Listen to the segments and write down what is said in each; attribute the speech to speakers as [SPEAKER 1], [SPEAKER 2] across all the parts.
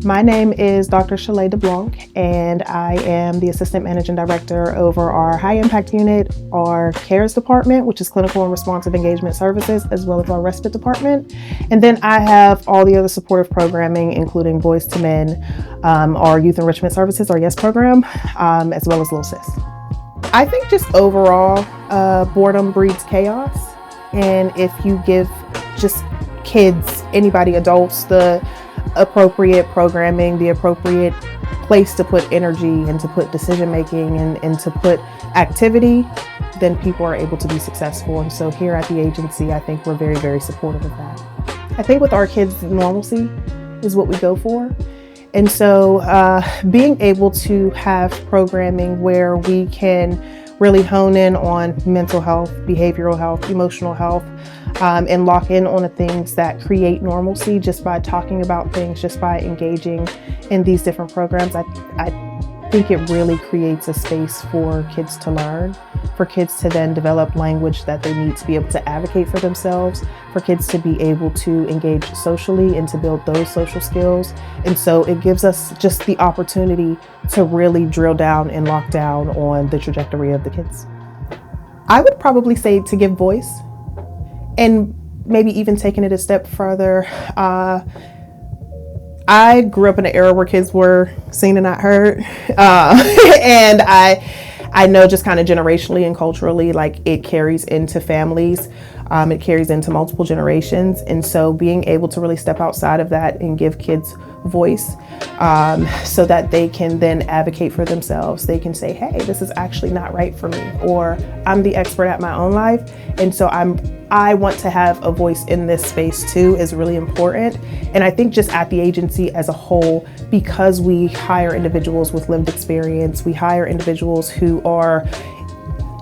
[SPEAKER 1] My name is Dr. Shielah DeBlanc, and I am the Assistant Managing Director over our High Impact Unit, our CARES Department, which is Clinical and Responsive Engagement Services, as well as our Respite Department. And then I have all the other supportive programming, including Boys to Men, our Youth Enrichment Services, our YES program, as well as Little Sis. I think just overall, boredom breeds chaos. And if you give just kids, anybody, adults, the appropriate programming, the appropriate place to put energy and to put decision making and to put activity, then people are able to be successful. And so here at the agency, I think we're very, very supportive of that. I think with our kids, normalcy is what we go for. And so being able to have programming where we can really hone in on mental health, behavioral health, emotional health, and lock in on the things that create normalcy just by talking about things, just by engaging in these different programs. I think it really creates a space for kids to learn, for kids to then develop language that they need to be able to advocate for themselves, for kids to be able to engage socially and to build those social skills. And so it gives us just the opportunity to really drill down and lock down on the trajectory of the kids. I would probably say to give voice, and maybe even taking it a step further. I grew up in an era where kids were seen and not heard. And I know just kind of generationally and culturally, like it carries into families. It carries into multiple generations. And so being able to really step outside of that and give kids voice so that they can then advocate for themselves. They can say, hey, this is actually not right for me, or I'm the expert at my own life. And so I want to have a voice in this space too is really important. And I think just at the agency as a whole, because we hire individuals with lived experience, we hire individuals who are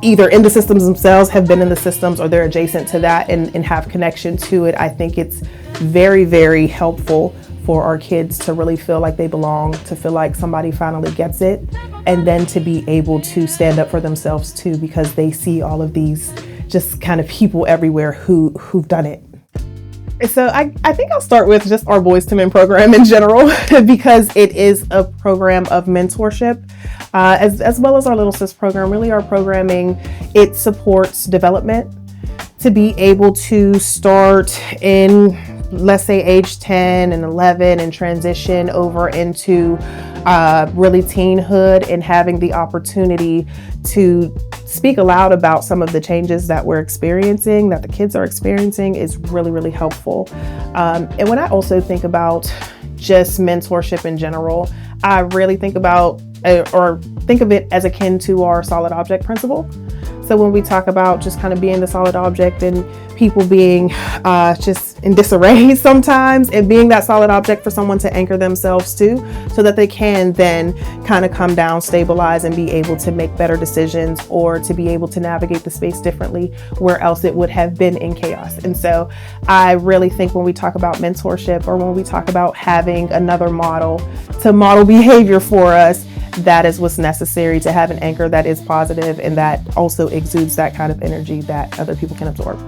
[SPEAKER 1] either in the systems themselves, have been in the systems, or they're adjacent to that and have connection to it. I think it's very, very helpful for our kids to really feel like they belong, to feel like somebody finally gets it, and then to be able to stand up for themselves too, because they see all of these just kind of people everywhere who've done it. So I think I'll start with just our Boys to Men program in general, because it is a program of mentorship, as well as our Little Sis program. Really, our programming, it supports development to be able to start in, let's say, age 10 and 11 and transition over into really teenhood, and having the opportunity to speak aloud about some of the changes that we're experiencing, that the kids are experiencing, is really, really helpful. And when I also think about just mentorship in general, I really think about or think of it as akin to our solid object principle. So when we talk about just kind of being the solid object and people being just in disarray sometimes, and being that solid object for someone to anchor themselves to, so that they can then kind of come down, stabilize, and be able to make better decisions, or to be able to navigate the space differently where else it would have been in chaos. And so I really think when we talk about mentorship, or when we talk about having another model to model behavior for us, that is what's necessary to have an anchor that is positive and that also exudes that kind of energy that other people can absorb.